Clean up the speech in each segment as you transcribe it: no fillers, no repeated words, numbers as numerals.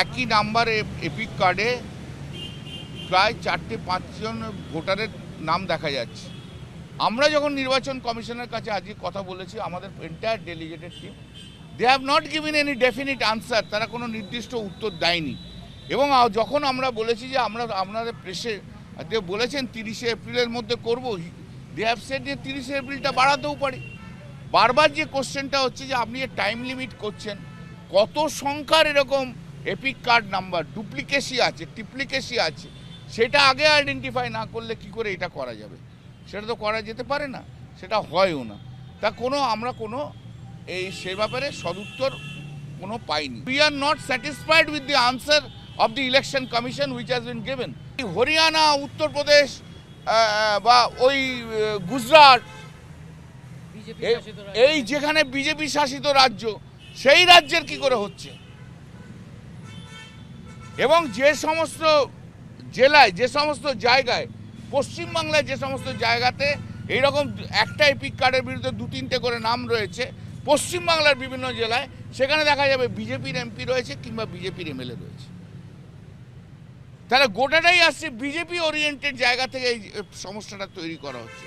একই নাম্বারে এপিক কার্ডে প্রায় 4-5 জন ভোটারের নাম দেখা যাচ্ছে। আমরা যখন নির্বাচন কমিশনের কাছে আজকে কথা বলেছি, আমাদের entire delegated team, they have not given any definite answer, তারা কোনো নির্দিষ্ট উত্তর দেয়নি। এবং যখন আমরা বলেছি যে আমরা আপনাদের প্রেসে বলেছেন 30শে এপ্রিলের মধ্যে করব, দে হ্যাভ সেড যে 30শে এপ্রিলটা বাড়াতেও পারি। বারবার যে কোশ্চেনটা হচ্ছে যে আপনি যে টাইম লিমিট করছেন, কত সংখ্যার এরকম এপিক কার্ড নাম্বার ডুপ্লিকেসি আছে, টিপ্লিকেসি আছে, সেটা আগে আইডেন্টিফাই না করলে কি করে এটা করা যাবে? সেটা তো করা যেতে পারে না, সেটা হয়ও না। তা আমরা কোনো সে ব্যাপারে সদুত্তর কোনো পাইনি। We are not satisfied with the answer of the election commission which has been given. Haryana, Uttar Pradesh বা ওই গুজরাট, এই যেখানে বিজেপি শাসিত রাজ্য, সেই রাজ্যের কি করে হচ্ছে? এবং যে সমস্ত জেলায়, যে সমস্ত জায়গায়, পশ্চিমবাংলায় যে সমস্ত জায়গাতে এইরকম একটা এপিক কার্ডের বিরুদ্ধে 2-3টে করে নাম রয়েছে, পশ্চিমবাংলার বিভিন্ন জেলায়, সেখানে দেখা যাবে বিজেপির এমপি রয়েছে কিংবা বিজেপির এমএলএ রয়েছে। তাহলে গোটাটাই আসছে বিজেপি ওরিয়েন্টেড জায়গা থেকে এই সমস্যাটা তৈরি করা হচ্ছে।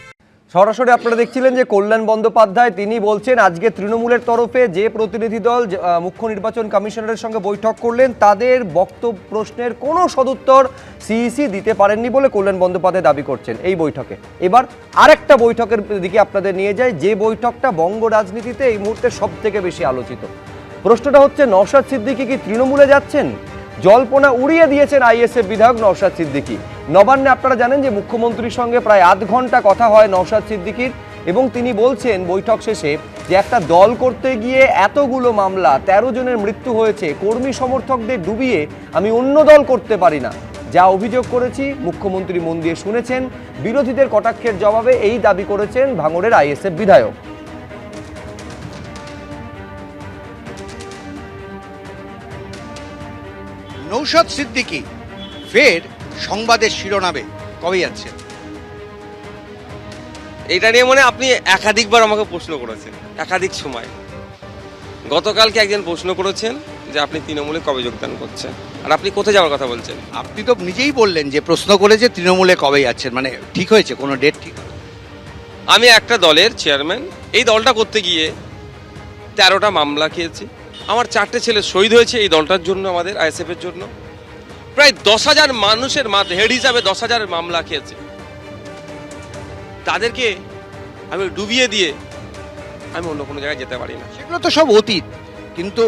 সরাসরি আপনারা দেখছিলেন যে কল্যাণ বন্দ্যোপাধ্যায় তিনি বলছেন আজকে তৃণমূলের তরফে যে প্রতিনিধি দল মুখ্য নির্বাচন কমিশনারের সঙ্গে বৈঠক করলেন, তাদের বক্তব্য প্রশ্নের কোনো সদুত্তর সিইসি দিতে পারেননি বলে কল্যাণ বন্দ্যোপাধ্যায় দাবি করছেন এই বৈঠকে। এবার আরেকটা বৈঠকের দিকে আপনাদের নিয়ে যায়, যে বৈঠকটা বঙ্গ রাজনীতিতে এই মুহূর্তে সব থেকে বেশি আলোচিত। প্রশ্নটা হচ্ছে, নওশাদ সিদ্দিকী কি তৃণমূলে যাচ্ছেন? জল্পনা উড়িয়ে দিয়েছেন আইএসএফ বিধায়ক নওশাদ সিদ্দিকী। নবান্নে আপনারা জানেন যে মুখ্যমন্ত্রীর সঙ্গে প্রায় আধ ঘন্টা কথা হয় নওশাদ সিদ্দিকীর, এবং তিনি বলছেন বৈঠক শেষে যে একটা দল করতে গিয়ে এতগুলো মামলা, 13 জনের মৃত্যু হয়েছে, কর্মী সমর্থকদের ডুবিয়ে আমি অন্য দল করতে পারি না। যা অভিযোগ করেছি মুখ্যমন্ত্রী মন দিয়ে শুনেছেন। বিরোধীদের কটাক্ষের জবাবে এই দাবি করেছেন ভাঙড়ের আইএসএফ বিধায়ক। নওশাদ সিদ্দিকী ফের সংবাদের শিরোনামে কবে যাচ্ছেন? এটা নিয়ে আপনি একাধিকবার আমাকে প্রশ্ন করেছেন, একাধিক সময়। গতকালকে একজন প্রশ্ন করেছেন যে আপনি তৃণমূলে কবে যোগদান করছেন, আর আপনি কোথায় যাওয়ার কথা বলছেন? আপনি তো নিজেই বললেন যে প্রশ্ন করেছে তৃণমূলে কবে যাচ্ছেন, মানে ঠিক হয়েছে কোনো ডেট? ঠিক, আমি একটা দলের চেয়ারম্যান, এই দলটা করতে গিয়ে 13টা মামলা খেয়েছি। আমার 4টে ছেলে শহীদ হয়েছে এই দলটার জন্য, আমাদের আইএসএফ এর জন্য। প্রায় 10,000 মানুষের হেড হিসাবে 10,000 মামলা খেয়েছে। তাদেরকে আমি ডুবিয়ে দিয়ে আমি অন্য কোনো জায়গায় যেতে পারি না। সেগুলো তো সব অতীত, কিন্তু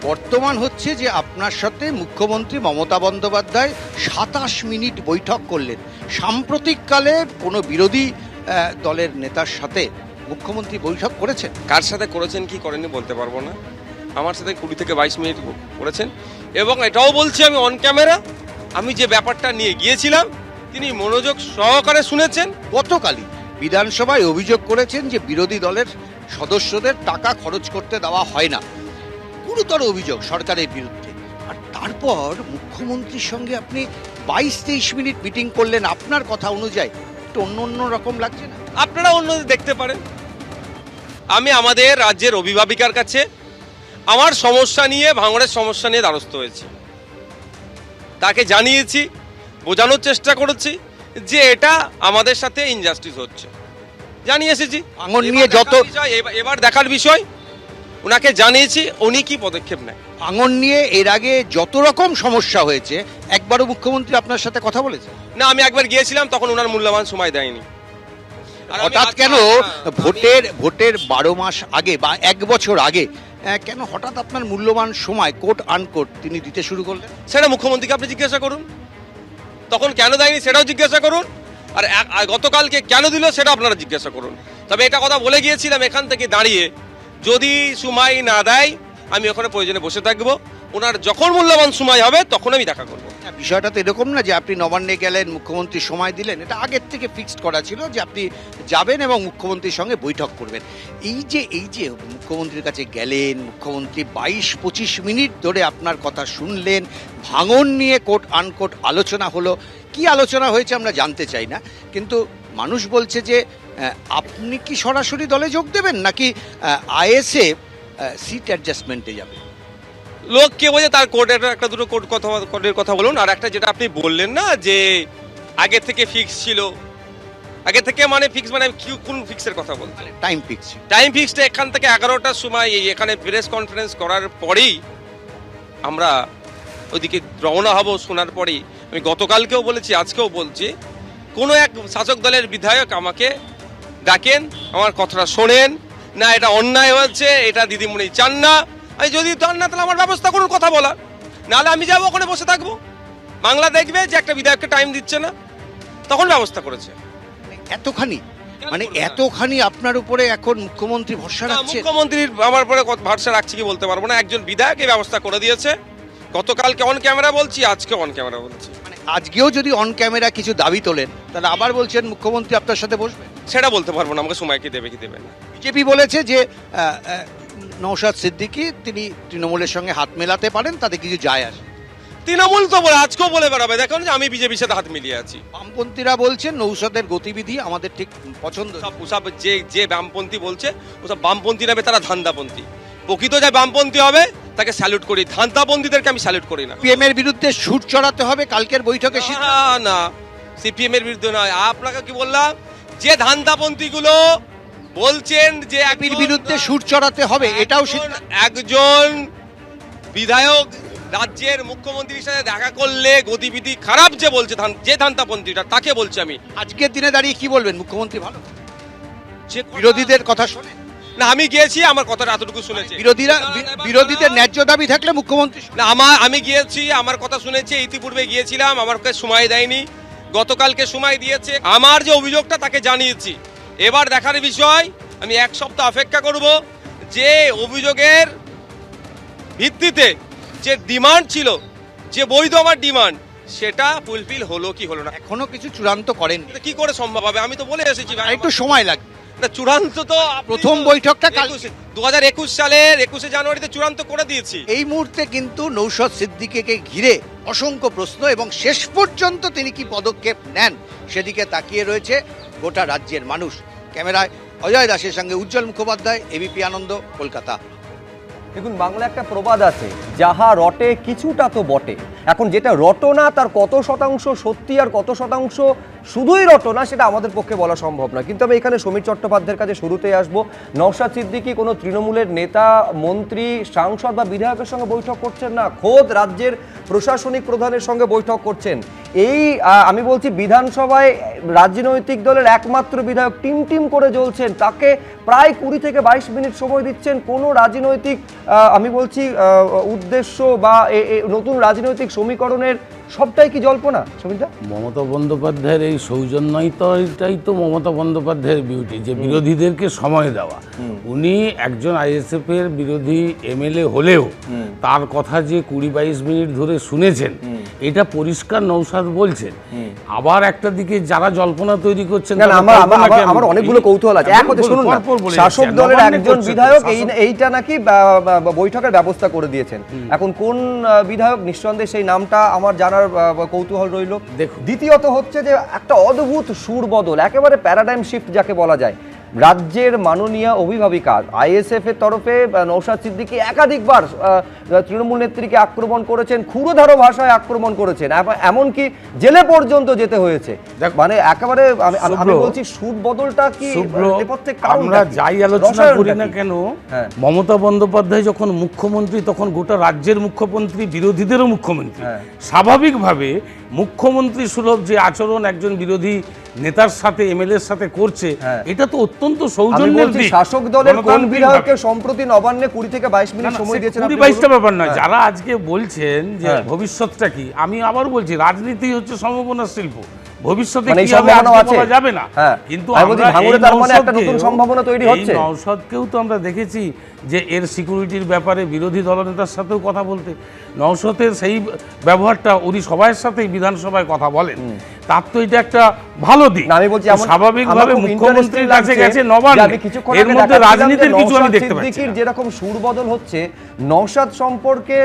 বর্তমান হচ্ছে যে আপনার সাথে মুখ্যমন্ত্রী মমতা বন্দ্যোপাধ্যায় 27 মিনিট বৈঠক করলেন। সাম্প্রতিককালে কোনো বিরোধী দলের নেতার সাথে মুখ্যমন্ত্রী বৈঠক করেছেন? কার সাথে করেছেন কি করেননি বলতে পারবো না। আমার সাথে 20 থেকে 22 মিনিট করেছেন, এবং এটাও বলছি আমি অন ক্যামেরা, আমি যে ব্যাপারটা নিয়ে গিয়েছিলাম তিনি মনোযোগ সহকারে শুনেছেন। গতকালই বিধানসভায় অভিযোগ করেছেন যে বিরোধী দলের সদস্যদের টাকা খরচ করতে দেওয়া হয় না, গুরুতর অভিযোগ সরকারের বিরুদ্ধে। আর তারপর মুখ্যমন্ত্রীর সঙ্গে আপনি 22-23 মিনিট মিটিং করলেন। আপনার কথা অনুযায়ী একটু অন্য রকম লাগছে না? আপনারা অন্যদের দেখতে পারেন। আমি আমাদের রাজ্যের অভিভাবিকার কাছে আমার সমস্যা নিয়ে, ভাঙড়ের সমস্যা নিয়ে দ্বারস্থ হয়েছি। তাকে জানিয়েছি, বোঝানোর চেষ্টা করেছি যে এটা আমাদের সাথে ইনজাস্টিস হচ্ছে, জানিয়ে এসেছি। ভাঙড় নিয়ে যত এবার দেখার বিষয়, ওনাকে জানিয়েছি উনি কি পদক্ষেপ নেয়। ভাঙড় নিয়ে এর আগে যত রকম সমস্যা হয়েছে, একবারও মুখ্যমন্ত্রী আপনার সাথে কথা বলেছে না? আমি একবার গিয়েছিলাম, তখন ওনার মূল্যবান সময় দেয়নি। হঠাৎ কেন ভোটের 12 মাস আগে বা 1 বছর আগে কেন হঠাৎ আপনার মূল্যবান সময় কোট আনকোট তিনি দিতে শুরু করলেন? সেটা মুখ্যমন্ত্রীকে আপনি জিজ্ঞাসা করুন। তখন কেন দেয়নি সেটাও জিজ্ঞাসা করুন, আর গতকালকে কেন দিল সেটা আপনারা জিজ্ঞাসা করুন। তবে এটা কথা বলে গিয়েছিলাম এখান থেকে দাঁড়িয়ে, যদি সময় না দেয় আমি ওখানে প্রয়োজনে বসে থাকবো, ওনার যখন মূল্যবান সময় হবে তখন আমি দেখা করবো। বিষয়টা তো এরকম না যে আপনি নবান্নে গেলেন, মুখ্যমন্ত্রী সময় দিলেন, এটা আগের থেকে ফিক্সড করা ছিল যে আপনি যাবেন এবং মুখ্যমন্ত্রীর সঙ্গে বৈঠক করবেন। এই যে মুখ্যমন্ত্রীর কাছে গেলেন, মুখ্যমন্ত্রী 22-25 মিনিট ধরে আপনার কথা শুনলেন, ভাঙন নিয়ে কোট আনকোট আলোচনা হলো। কি আলোচনা হয়েছে আমরা জানতে চাই না, কিন্তু মানুষ বলছে যে আপনি কি সরাসরি দলে যোগ দেবেন নাকি আইএসএফ সিট অ্যাডজাস্টমেন্টে যাবে? লোক কে বোঝে তার একটা দুটো কোডের কথা বলুন। আর একটা যেটা আপনি বললেন না যে আগে থেকে ফিক্স ছিল, আগে থেকে মানে ফিক্স মানে কোন ফিক্সের কথা বলছেন? Time fix. টাইম ফিক্সটা এখান থেকে 11টার সময় এখানে প্রেস কনফারেন্স করার পরেই আমরা ওইদিকে রওনা হব। শোনার পরেই আমি গতকালকেও বলেছি, আজকেও বলছি, কোনো এক শাসক দলের বিধায়ক আমাকে ডাকেন, আমার কথাটা শোনেন না, এটা অন্যায় হচ্ছে, এটা দিদিমণি চান না। আমি যদি চান না তাহলে আমার ব্যবস্থা করুন কথা বলার, নাহলে আমি যাবো ওখানে বসে থাকবো। বাংলা দেখবে যে একটা বিধায়ককে টাইম দিচ্ছে না, তখন ব্যবস্থা করেছে। এতখানি মানে এতখানি আপনার উপরে এখন মুখ্যমন্ত্রী ভরসা রাখছে? মুখ্যমন্ত্রীর আমার উপরে ভরসা রাখছি কি বলতে পারবো না। একজন বিধায়ক এই ব্যবস্থা করে দিয়েছে। গতকালকে অন ক্যামেরা বলছি, আজকে অন ক্যামেরা বলছি। মানে আজকেও যদি অন ক্যামেরা কিছু দাবি তোলেন তাহলে আবার বলছেন মুখ্যমন্ত্রী আপনার সাথে বসবেন? সেটা বলতে পারবো না, আমাকে সময় কি দেবে কি দেবে না। বিজেপি বলেছে যে নওশাদ সিদ্দিকী তিনি তৃণমূলের সঙ্গে হাত মেলাতে পারেন, তাতে কিছু যায় আসে। তৃণমূল তো বলে আজকেও বলে বেড়াবে দেখুন যে আমি বিজেপির সাথে হাত মিলিয়ে আছি। বামপন্থীরা বলছেন নৌশাদের গতিবিধি আমাদের ঠিক পছন্দ। সব যে বামপন্থী বলছে ওসব বামপন্থী নেবে, তারা ধান্দাপন্থী। প্রকৃত যে বামপন্থী হবে তাকে স্যালুট করি, ধান্দাপন্থীদেরকে আমি স্যালুট করি না। সিপিএম এর বিরুদ্ধে সুর চড়াতে হবে কালকের বৈঠকে? না, সিপিএম এর বিরুদ্ধে নয়। আপনাকে কি বললাম, যে ধান্দাপন্থীগুলো বলছেন যে বিজেপির বিরুদ্ধে সুর চড়াতে হবে, এটাও একজন বিধায়ক রাজ্যের মুখ্যমন্ত্রীর সাথে দেখা করলে গতিবিধি খারাপ যে বলছে যে ধান্দাপন্থীটা, তাকে বলছি আমি। আজকের দিনে দাঁড়িয়ে কি বলবেন? মুখ্যমন্ত্রী ভালো, যে বিরোধীদের কথা শোনে না। আমি গিয়েছি, আমার কথাটা এতটুকু শুনেছি। বিরোধীদের ন্যায্য দাবি থাকলে মুখ্যমন্ত্রী না, আমি গিয়েছি, আমার কথা শুনেছি। ইতিপূর্বে গিয়েছিলাম, আমাকে সময় দেয়নি, গতকালকে সময় দিয়েছে। আমার যে অভিযোগটা তাকে জানিয়েছি। এবার দেখার বিষয়, আমি 1 সপ্তাহ অপেক্ষা করব যে অভিযোগের ভিত্তিতে যে ডিমান্ড ছিল, যে বৈধ আমার ডিমান্ড, সেটা ফুলফিল হলো কি হলো না। এখনো কিছু চূড়ান্ত করেননি। কি করে সম্ভব হবে? আমি তো বলে এসেছি একটু সময় লাগবে। না, চূড়ান্ত তো প্রথম বৈঠকটা 2021 সালের 21শে জানুয়ারিতে চূড়ান্ত করে দিয়েছি। এই মুহূর্তে কিন্তু নৌশাদ সিদ্দিকীকে ঘিরে অসংখ্য প্রশ্ন, এবং শেষ পর্যন্ত তিনি কি পদক্ষেপ নেন সেদিকে তাকিয়ে রয়েছে গোটা রাজ্যের মানুষ। ক্যামেরায় অজয় দাসের সঙ্গে উজ্জ্বল মুখোপাধ্যায়, এবিপি আনন্দ, কলকাতা। দেখুন, বাংলা একটা প্রবাদ আছে, যাহা রটে কিছুটা তো বটে। এখন যেটা রটনা তার কত শতাংশ সত্যি আর কত শতাংশ শুধুই রটনা সেটা আমাদের পক্ষে বলা সম্ভব না। কিন্তু আমি এখানে সমীর চট্টোপাধ্যায়ের কাছে শুরুতেই আসবো। নওশাদ সিদ্দিকী কোনো তৃণমূলের নেতা, মন্ত্রী, সাংসদ বা বিধায়কের সঙ্গে বৈঠক করছেন না, খোদ রাজ্যের প্রশাসনিক প্রধানের সঙ্গে বৈঠক করছেন। এই আমি বলছি, বিধানসভায় রাজনৈতিক দলের একমাত্র বিধায়ক টিম করে জ্বলছেন, তাকে প্রায় 20 থেকে 22 মিনিট সময় দিচ্ছেন। কোনো রাজনৈতিক আমি বলছি উদ্দেশ্য বা নতুন রাজনৈতিক সমীকরণের সবটাই কি জল্পনা? সুমিতা, মমতা বন্দ্যোপাধ্যায়ের এই সৌজন্যতাই তো মমতা বন্দ্যোপাধ্যায়ের বিউটি, যে বিরোধীদেরকে সময় দেওয়া। উনি একজন আইএসএফ এর বিরোধী এমএলএ হলেও তার কথা যে 20-22 মিনিট ধরে শুনেছেন, এটা পরিষ্কার নওশাদ বলছেন। আবার একটা দিকে যারা জল্পনা তৈরি করছেন, আমার অনেকগুলো কৌতূহল আছে। এক কথা শুনুন না, শাসক দলের একজন বিধায়ক এইটা নাকি বৈঠকের ব্যবস্থা করে দিয়েছেন। এখন কোন বিধায়ক, নিঃসন্দেহে সেই নামটা আমার জানার কৌতূহল রইল। দ্বিতীয়ত হচ্ছে যে একটা অদ্ভুত সুর বদল, একেবারে প্যারাডাইম শিফট যাকে বলা যায়। রাজ্যের মাননীয় অভিভাবিকা আইএসএফ এর তরফে নওশাদ সিদ্দিকী একাধিকবার তৃণমূল নেত্রীকে আক্রমণ করেছেন, ক্ষুরধারো ভাষায় আক্রমণ করেছেন, এমনকি জেলে পর্যন্ত যেতে হয়েছে। মানে একেবারে আমি বলছি, সুর বদলটা কি আমরা যাই আলোচনা করি না কেন, মমতা বন্দ্যোপাধ্যায় যখন মুখ্যমন্ত্রী তখন গোটা রাজ্যের মুখ্যমন্ত্রী, বিরোধীদেরও মুখ্যমন্ত্রী। স্বাভাবিকভাবে মুখ্যমন্ত্রী সুলভ যে আচরণ একজন বিরোধী নেতার সাথে, এমএলএর সাথে করছে, এটা তো অত্যন্ত সৌজন্যের দিক। শাসক দলের কোন বিধায়ককে সম্প্রতি নবান্নে 20 থেকে 22 মিনিট সময় দিয়েছেন? 20-22টা ব্যাপার নয়। যারা আজকে বলছেন যে ভবিষ্যৎটা কি, আমি আবার বলছি, রাজনীতি হচ্ছে সম্ভাবনার শিল্প। ভবিষ্যতে কি হবে বলা যাবে না, কিন্তু নওশাদকেও তো আমরা দেখেছি যে এর সিকিউরিটির ব্যাপারে বিরোধী দলনেতার সাথেও কথা বলতে। নওশাদের সেই ব্যবহারটা উনি সবার সাথেই বিধানসভায় কথা বলেন, তার তো এটা একটা ভালো দিক। না, আমি বলছি তো এমন- স্বাভাবিকভাবে আমার খুব মুখ্যমন্ত্রীর interesting কাছে লাগছে গেছে যে নবান্ন, আমি কিছুক্ষণ এর আগে মধ্যে দেখাচ্ছিলাম যে রাজনীতির কিছু আমি নওশাদ দেখতে পাচ্ছি সিদ্দিকীর না। যেরকম সুর বদল হচ্ছে, নওশাদ সম্পর্কে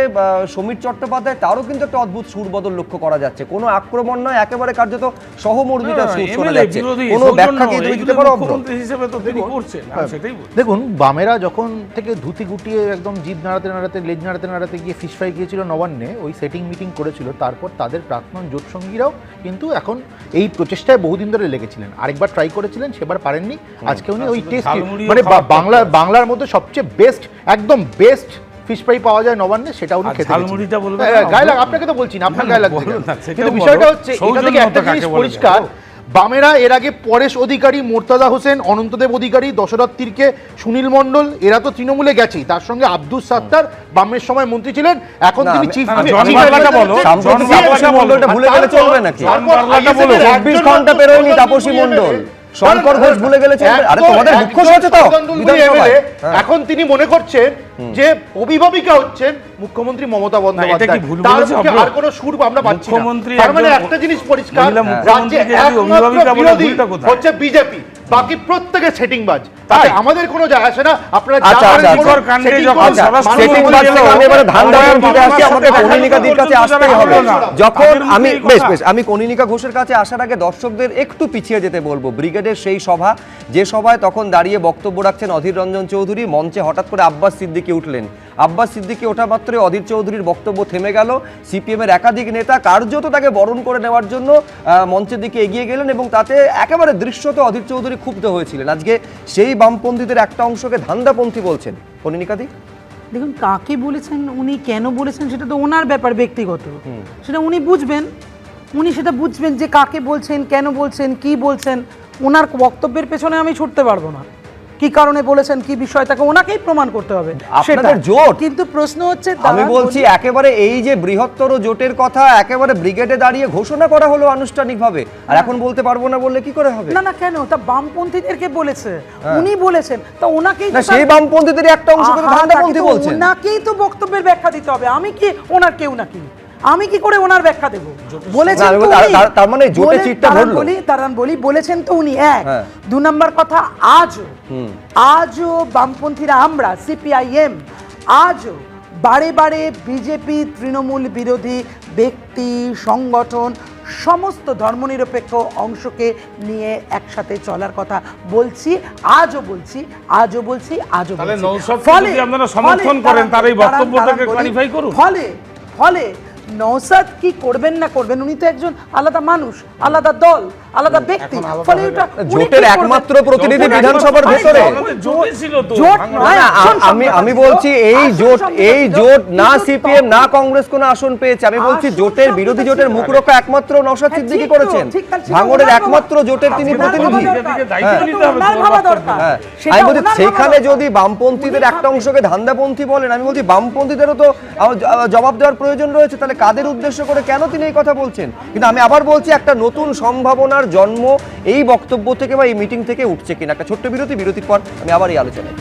সমীর চট্টোপাধ্যায় তারও কিন্তু একটা অদ্ভুত সুর বদল লক্ষ্য করা যাচ্ছে। কোনো আক্রমণ নয়, একেবারে কার্যত সহমর্মিতা সুর শোনা MLA যাচ্ছে। বিরোধী, কোনো সৌজন্য, ব্যাখ্যা কি তুমি এইগুলো দিতে পারো অভ্র? মুখ্যমন্ত্রী হিসেবে তো তিনি করছেন, আমি সেটাই বলছি। দেখুন, বামেরা যখন থেকে ধুতি গুটিয়ে একদম জিভ নাড়াতে নাড়াতে লেজ নাড়াতে নাড়াতে গিয়ে ফিশ ফ্রাই গিয়েছিল নবান্নে, ওই সেটিং মিটিং করেছিল, তারপর তাদের প্রাক্তন জোটসঙ্গীরাও কিন্তু এখন এই প্রচেষ্টায় বহুদিন ধরে লেগেছিলেন। আরেকবার ট্রাই করেছিলেন, সেবার পারেননি। আজকে উনি ওই টেস্ট ঝালমুড়িও মানে খাওয়ার বাংলার মধ্যে সবচেয়ে বেস্ট, একদম বেস্ট ফিশ ফ্রাই পাওয়া যায় নবান্নে, সেটা উনি আর খেতে ঝালমুড়িটা গেছেন। বলবেন হ্যাঁ, না, গায়ে লাগ, আপনাকে তো বলছি না, আপনার না, গায়ে লাগবে বলুন কেন? না, সেটাও কিন্তু বলো। বিষয়টা হচ্ছে এটা থেকে একটা সৌজন্যতা জিনিস কাকে বলে পরিষ্কার, দেখো। বামেরা এর আগে পরেশ অধিকারী, মোর্তাজা হোসেন, অনন্তদেব অধিকারী, দশরথ তির্কে, সুনীল মণ্ডল, এরা তো তৃণমূলে গেছেই। তার সঙ্গে আব্দুস সাত্তার বামের সময় মন্ত্রী ছিলেন, এখন না, তিনি আমি- চিফ না, জন বাংলাটা বলো, সাম্প্রতিক জন তাপসী বাংলাটা মণ্ডলটা বলো। ভুলে গেলে চলবে নাকি? বাংলাটা বলো। 24 ঘন্টা পেরোয়নি তাপসী মণ্ডল, শঙ্কর ঘোষ ভুলে গেলে চলবে? আরে তোমাদের মুখ্য সচেতক বিধানসভায়। হ্যাঁ। এখন তিনি মনে করছেন যে অভিভাবিকা হচ্ছেন মুখ্যমন্ত্রী মমতা বন্দ্যোপাধ্যায়। ভুল তার বলেছে মুখে অভ্র? আর কোনো সুর আমরা পাচ্ছি না। মুখ্যমন্ত্রী তার মানে একজন একটা জিনিস পরিষ্কার, মহিলা রাজ্যে মুখ্যমন্ত্রীকে যদি একমাত্র অভিভাবিকা বলে বিরোধী ভুলটা কোথায়? হচ্ছে বিজেপি, বাকি প্রত্যেকে সেটিংবাজ। তাই আমাদের কোনো যায় আসে না। আপনারা আচ্ছা, যা আচ্ছা, করুন, আচ্ছা। কাণ্ডে setting যখন করুন, স্বরাষ্ট্র মানুষ সেটিং বলে বাদ গেল, থেকে আমি এবারে ধান আমরা দাবার দিতে আসছি, বাংলার আমাকে সাথে কনিনিকাদির কাছে কথা আসতেই বলবো হবে। না। যখন তাদের আমি মুখেই বেশ কথা। বেশ আমি কনিনিকা ঘোষের কাছে আসার আগে দর্শকদের একটু পিছিয়ে যেতে বলবো। ব্রিগেডের সেই সভা, যে সভায় তখন দাঁড়িয়ে বক্তব্য রাখছেন অধীর রঞ্জন চৌধুরী, মঞ্চে হঠাৎ করে আব্বাস সিদ্দিকী উঠলেন। আব্বাস সিদ্দিকী ওঠা মাত্রই অধীর চৌধুরীর বক্তব্য থেমে গেল। সিপিএমের একাধিক নেতা কার্যত তাকে বরণ করে নেওয়ার জন্য মঞ্চের দিকে এগিয়ে গেলেন এবং তাতে একেবারে দৃশ্যত অধীর চৌধুরী ক্ষুব্ধ হয়েছিলেন। আজকে সেই বামপন্থীদের একটা অংশকে ধান্দাপন্থী বলছেন। কনিনিকাদি, দেখুন, কাকে বলেছেন উনি, কেন বলেছেন, সেটা তো ওনার ব্যাপার, ব্যক্তিগত। সেটা উনি বুঝবেন, উনি সেটা বুঝবেন যে কাকে বলছেন, কেন বলছেন, কি বলছেন। ওনার বক্তব্যের পেছনে আমি ছুটতে পারবো না, কি কারণে বলেছেন, কি বিষয়, তাকে ওনাকেই প্রমাণ করতে হবে। আপনাদের জোট। কিন্তু প্রশ্ন হচ্ছে, আমি বলছি একেবারে এই যে বৃহত্তর জোটের কথা একেবারে ব্রিগেডে দাঁড়িয়ে ঘোষণা করা হলো আনুষ্ঠানিকভাবে, আর এখন বলতে পারবো না বললে কি করে হবে? না না, কেন? তা বামপন্থীদেরকে বলেছে, উনি বলেছেন, তা ওনাকেই না, সেই বামপন্থীদের একটা অংশকে তো ধান্দাপন্থী বলছেন। ওনাকেই তো বক্তব্যের ব্যাখ্যা দিতে হবে। আমি কি ওনার কেউ নাকি? আমি কি করে ওনার ব্যাখ্যা দেব? বলেছেন না, তো উনি। তার মানে জোটে চিটটা ধরলো। দাঁড়ান বলি, বলেছেন তো উনি। এক, হ্যাঁ। 2 নম্বর কথা, আজও বামপন্থীরা, আমরা সিপিআইএম আজও বারে বারে বিজেপি, তৃণমূল বিরোধী ব্যক্তি, সংগঠন, সমস্ত ধর্মনিরপেক্ষ অংশকে নিয়ে একসাথে চলার কথা বলছি, আজও বলছি, আজও বলছি, আজও তাহলে বলছি। নওশাদকে যদি আপনারা সমর্থন করেন, তার এই বক্তব্যটাকে clarify করুন। ফলে নওশাদ কি করবেন না করবেন, উনি তো একজন আলাদা মানুষ, আলাদা দল, আলাদা ব্যক্তি। ফলে এটা উনি জোটের কি করবেন? একমাত্র প্রতিনিধি বিধানসভার ভেতরে। জোট নয়, না, আসন আমি বলছি এই জোট না কিন্তু সিপিএম না কংগ্রেস কোনো আসন পেয়েছে। আমি বলছি আসন জোটের সংখ্যা বিরোধী তো জোটের ছিল। মুখরক্ষা একমাত্র নওশাদ হ্যাঁ, সিদ্দিকী ঠিক তো, করেছেন। ঠিক, তাহলে সেটা ভাঙড়ের ওনার একমাত্র ভাবা- জোটের তিনি ওনার প্রতিনিধি। ভাবা দরকার। দায়িত্ব সেটা তো নিতে হবে, ওনার তোমার ভাবা বক্তব্য। দরকার। হ্যাঁ, সেটা আমি বলছি ওনার ভাবা সেইখানে দরকার। যদি বামপন্থীদের উনি একটা ভাববেন। অংশকে ধান্দাপন্থী বলেন, আমি বলছি বামপন্থীদেরও তো জবাব দেওয়ার প্রয়োজন রয়েছে। তাহলে কাদের উদ্দেশ্য করে কেন তিনি এই কথা বলছেন? কিন্তু আমি আবার বলছি একটা নতুন সম্ভাবনার জন্ম এই বক্তব্য থেকে বা এই মিটিং থেকে উঠছে কিনা। একটা ছোট্ট বিরতির পর আমি আবার এই আলোচনায়